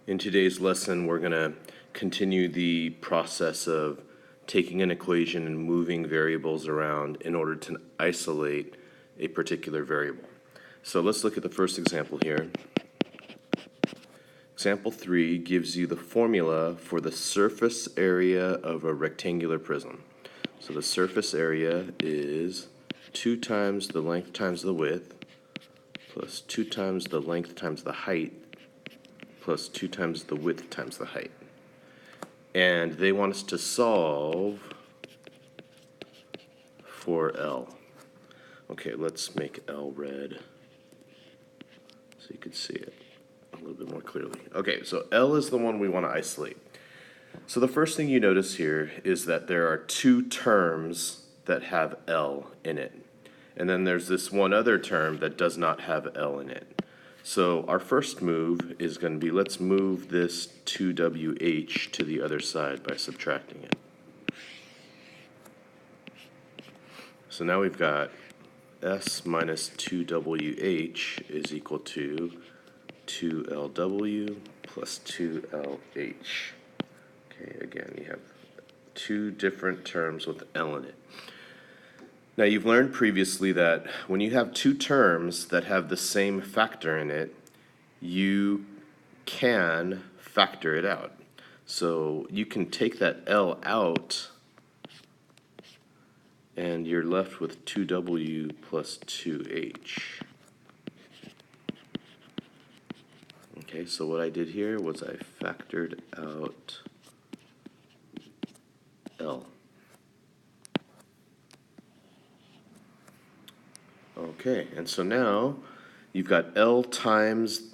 In today's lesson, we're going to continue the process of taking an equation and moving variables around in order to isolate a particular variable. So let's look at the first example here. Example 3 gives you the formula for the surface area of a rectangular prism. So the surface area is 2 times the length times the width plus 2 times the length times the height plus 2 times the width times the height. And they want us to solve for L. Okay, let's make L red so you can see it a little bit more clearly. Okay, so L is the one we want to isolate. So the first thing you notice here is that there are 2 terms that have L in it. And then there's this one other term that does not have L in it. So our first move is going to be, let's move this 2WH to the other side by subtracting it. So now we've got S minus 2WH is equal to 2LW plus 2LH. Okay, again, you have 2 different terms with L in it. Now, you've learned previously that when you have 2 terms that have the same factor in it, you can factor it out. So you can take that L out, and you're left with 2W plus 2H. Okay, so what I did here was I factored out L. Okay, and so now you've got L times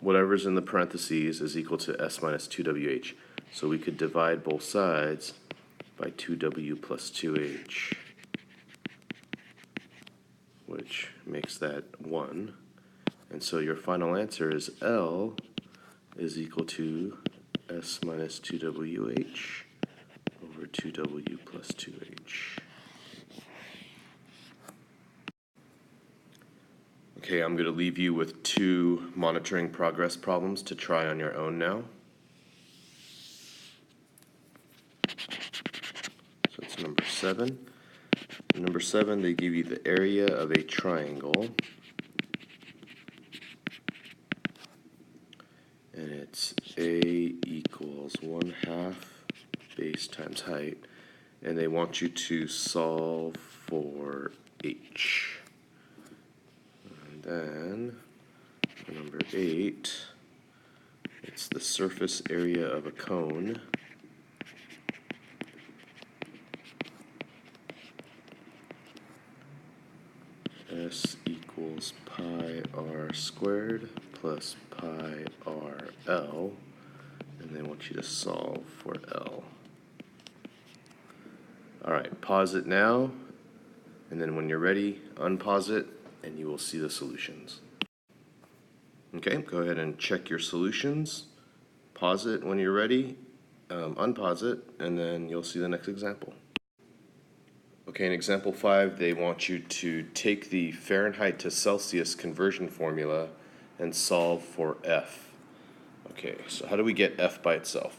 whatever's in the parentheses is equal to S minus 2WH. So we could divide both sides by 2W plus 2H, which makes that 1. And so your final answer is L is equal to S minus 2WH over 2W plus 2H. Okay, I'm going to leave you with 2 monitoring progress problems to try on your own now. So it's number 7. Number 7, they give you the area of a triangle. And it's A equals 1/2 base times height. And they want you to solve for H. Then, for number 8, it's the surface area of a cone. S equals pi r squared plus pi r L, and they want you to solve for L. All right, pause it now, and then when you're ready, unpause it, and you will see the solutions. Okay, go ahead and check your solutions. Pause it when you're ready, unpause it, and then you'll see the next example. Okay, in example 5, they want you to take the Fahrenheit to Celsius conversion formula and solve for F. Okay, so how do we get F by itself?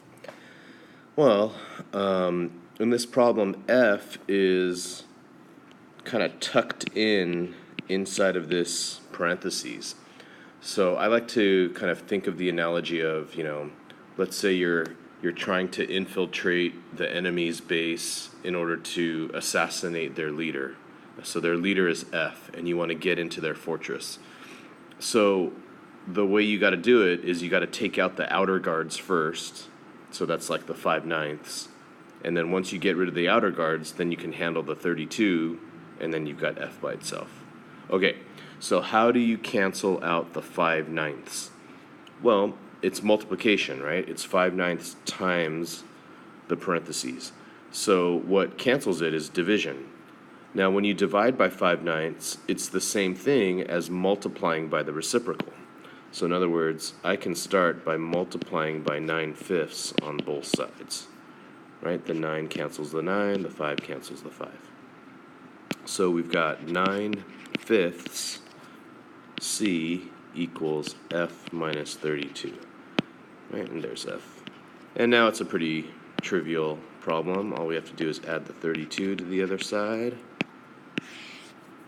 Well, in this problem, F is kind of tucked inside of this parentheses. So I like to kind of think of the analogy of, let's say you're trying to infiltrate the enemy's base in order to assassinate their leader. So their leader is F, and you want to get into their fortress. So the way you got to do it is you got to take out the outer guards first. So that's like the 5/9. And then once you get rid of the outer guards, then you can handle the 32, and then you've got F by itself. Okay, so how do you cancel out the 5/9? Well, it's multiplication, right? It's 5/9 times the parentheses. So what cancels it is division. Now, when you divide by 5/9, it's the same thing as multiplying by the reciprocal. So in other words, I can start by multiplying by 9/5 on both sides, right? The 9 cancels the 9, the 5 cancels the 5. So we've got 9/5 C equals F minus 32. right? And there's F. And now it's a pretty trivial problem. All we have to do is add the 32 to the other side.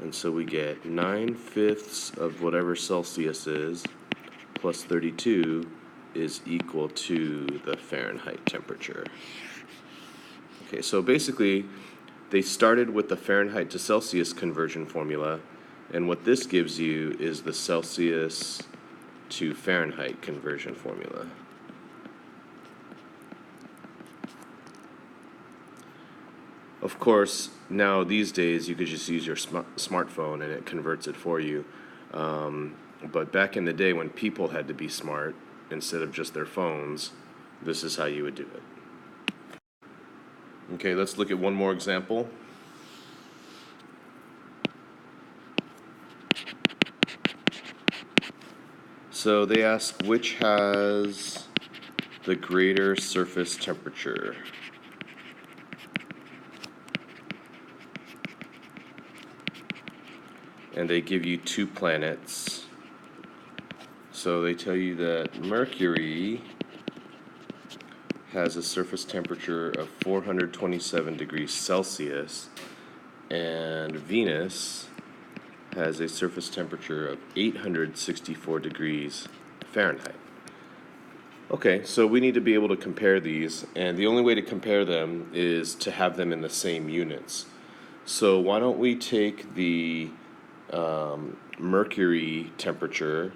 And so we get 9/5 of whatever Celsius is plus 32 is equal to the Fahrenheit temperature. Okay, so basically they started with the Fahrenheit to Celsius conversion formula, and what this gives you is the Celsius to Fahrenheit conversion formula. Of course, now these days you could just use your smartphone and it converts it for you. But back in the day when people had to be smart instead of just their phones, this is how you would do it. Okay, let's look at one more example. So they ask which has the greater surface temperature. And they give you two planets. So they tell you that Mercury has a surface temperature of 427 degrees Celsius, and Venus has a surface temperature of 864 degrees Fahrenheit. Okay, so we need to be able to compare these, and the only way to compare them is to have them in the same units. So why don't we take the Mercury temperature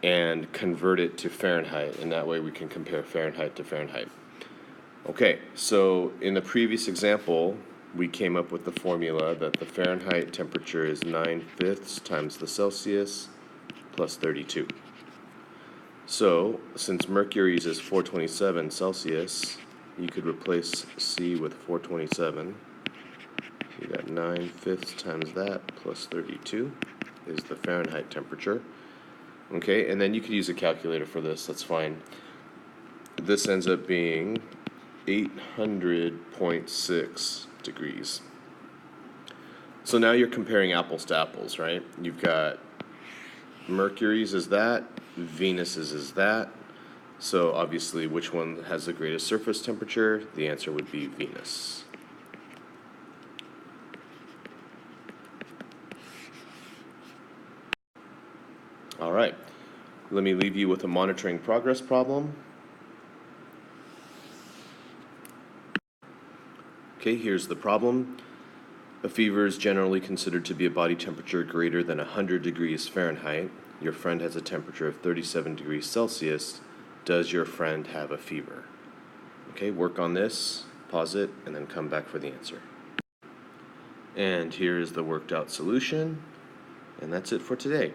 and convert it to Fahrenheit, and that way we can compare Fahrenheit to Fahrenheit. Okay, so in the previous example, we came up with the formula that the Fahrenheit temperature is 9/5 times the Celsius plus 32. So, since Mercury's is 427 Celsius, you could replace C with 427. You got 9/5 times that plus 32 is the Fahrenheit temperature. Okay, and then you could use a calculator for this, that's fine. This ends up being 800.6 degrees. So now you're comparing apples to apples, right? You've got Mercury's is that, Venus's is that. So obviously, which one has the greatest surface temperature? The answer would be Venus. All right, let me leave you with a monitoring progress problem. Okay, here's the problem. A fever is generally considered to be a body temperature greater than 100 degrees Fahrenheit. Your friend has a temperature of 37 degrees Celsius. Does your friend have a fever? Okay, work on this, pause it, and then come back for the answer. And here is the worked out solution, and that's it for today.